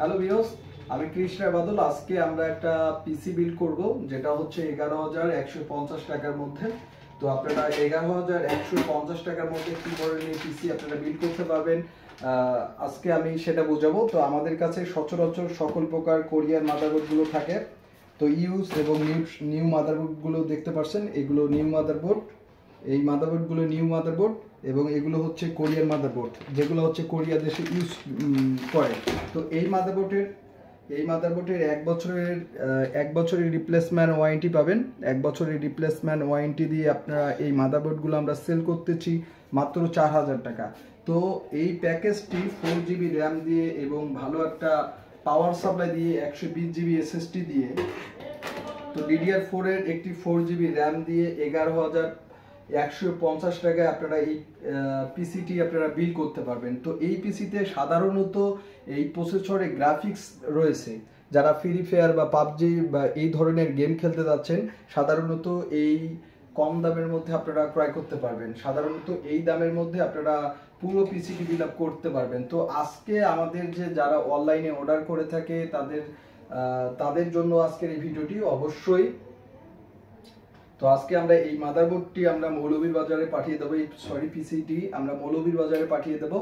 Hello viewers, আমি কৃষ্ণ বাদল। আজকে আমরা একটা পিসি বিল্ড করব যেটা হচ্ছে 11,150 টাকার মধ্যে। তো আপনারা 11,150 টাকার মধ্যে কি ধরনের পিসি আপনারা বিল্ড করতে পারবেন আজকে আমি সেটা বোঝাবো। তো আমাদের কাছে সচরাচর সকল প্রকার কোরিয়ান মাদারবোর্ডগুলো থাকে। তো ইউজ এবং নিউ মাদারবোর্ডগুলো দেখতে পাচ্ছেন, এগুলো নিউ মাদারবোর্ড। এই মাদারবোর্ডগুলো নিউ মাদারবোর্ড এবং এগুলো হচ্ছে কোরিয়ান মাদারবোর্ড, যেগুলো হচ্ছে কোরিয়া দেশে ইউজ করে। তো এই মাদারবোর্ডের এক বছরের রিপ্লেসমেন্ট ওয়ারেন্টি পাবেন। 1 বছরের রিপ্লেসমেন্ট ওয়ারেন্টি দিয়ে আপনারা এই মাদারবোর্ডগুলো আমরা সেল করতেছি মাত্র 4,000 টাকা। তো এই প্যাকেজটি 4GB র্যাম দিয়ে এবং ভালো একটা পাওয়ার সাপ্লাই দিয়ে 120GB SSD দিয়ে, তো DDR4 এর একটি 4GB র্যাম দিয়ে 11,150 টাকায় আপনারা এই পিসিটি আপনারা বিল্ড করতে পারবেন। তো এই পিসিতে সাধারণত এই প্রসেসরে গ্রাফিক্স রয়েছে। যারা ফ্রি ফায়ার বা পাবজি বা এই ধরনের গেম খেলতে যাচ্ছেন, সাধারণত এই কম দামের মধ্যে আপনারা ক্রয় করতে পারবেন। সাধারণত এই দামের মধ্যে আপনারা পুরো পিসিটি বিল্ড আপ করতে পারবেন। তো আজকে আমাদের যে যারা অনলাইনে অর্ডার করে থাকে তাদের জন্য আজকের এই ভিডিওটি অবশ্যই। তো আজকে আমরা এই মাদারবোর্ডটি আমরা মৌলভীবাজারে পাঠিয়ে দেবো, এই পিসিটি আমরা মৌলভীবাজারে পাঠিয়ে দেবো।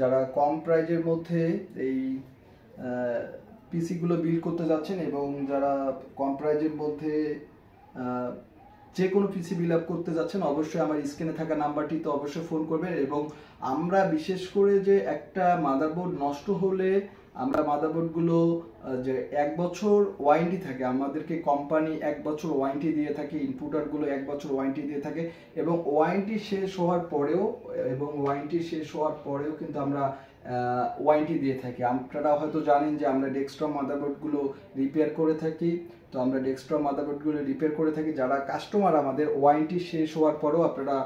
যারা কম প্রাইজের মধ্যে এই পিসিগুলো বিল্ড করতে যাচ্ছেন এবং যারা কম প্রাইজের মধ্যে যে কোনো পিসি বিল্ড আপ করতে যাচ্ছেন, অবশ্যই আমার স্ক্রিনে থাকা নাম্বারটিতে অবশ্যই ফোন করবেন। এবং আমরা বিশেষ করে যে একটা মাদারবোর্ড নষ্ট হলে আমরা মাদারবোর্ডগুলো যে 1 বছর ওয়ারেন্টি থাকে, আমাদেরকে কোম্পানি 1 বছর ওয়ারেন্টি দিয়ে থাকে, ইনপুটারগুলো 1 বছর ওয়ারেন্টি দিয়ে থাকে এবং ওয়ারেন্টি শেষ হওয়ার পরেও কিন্তু আমরা ওয়ারেন্টি দিয়ে থাকি। আপনারা হয়তো জানেন যে আমরা ডেস্কটপ মাদারবোর্ডগুলো রিপেয়ার করে থাকি। তো আমরা ডেস্কটপ মাদারবোর্ডগুলো রিপেয়ার করে থাকি। যারা কাস্টমার আমাদের ওয়ারেন্টি শেষ হওয়ার পরেও আপনারা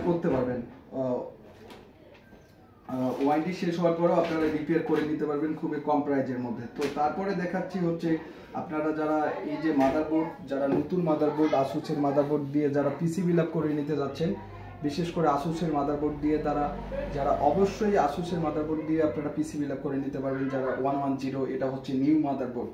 করতে পারবেন, ওয়ারেন্টি শেষ হওয়ার পরেও আপনারা রিপেয়ার করে নিতে পারবেন খুবই কম প্রাইজের মধ্যে। তো তারপরে দেখাচ্ছি হচ্ছে আপনারা যারা এই যে মাদারবোর্ড, যারা নতুন মাদারবোর্ড আসুসের মাদারবোর্ড দিয়ে যারা পিসি বিল্ড আপ করে নিতে যাচ্ছেন, বিশেষ করে আসুসের মাদারবোর্ড দিয়ে যারা অবশ্যই আসুসের মাদারবোর্ড দিয়ে আপনারা পিসি বিল্ড আপ করে নিতে পারবেন। যারা 110, এটা হচ্ছে নিউ মাদারবোর্ড।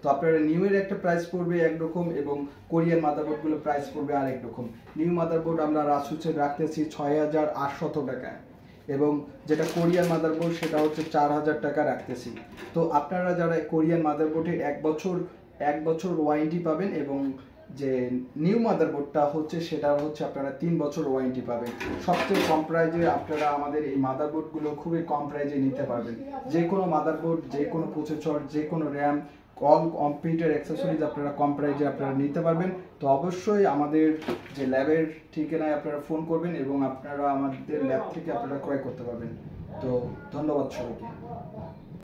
তো আপনারা নিউ এর একটা প্রাইস পড়বে একরকম এবং কোরিয়ান মাদারবোর্ডগুলো প্রাইস পড়বে আরেক রকম। নিউ মাদারবোর্ড আমরা আসুসের রাখতেছি 6,800 টাকায় এবং যেটা কোরিয়ান মাদারবোর্ড সেটা হচ্ছে 4,000 টাকা রাখতেছি। তো আপনারা যারা কোরিয়ান মাদারবোর্ডের 1 বছর ওয়ারেন্টি পাবেন এবং যে নিউ মাদারবোর্ডটা হচ্ছে সেটা হচ্ছে আপনারা 3 বছর ওয়ারেন্টি পাবেন। সবচেয়ে কম প্রাইজে আপনারা আমাদের এই মাদারবোর্ডগুলো খুবই কম প্রাইজে নিতে পারবেন। যে কোনো মাদারবোর্ড, যে কোনো প্রসেসর, যে কোনো র্যাম, অল কম্পিউটার অ্যাক্সেসরিজ আপনারা কম প্রাইজে আপনারা নিতে পারবেন। তো অবশ্যই আমাদের যে ল্যাবের ঠিকানায় আপনারা ফোন করবেন এবং আপনারা আমাদের ল্যাব থেকে আপনারা ক্রয় করতে পারবেন। তো ধন্যবাদ সবাইকে।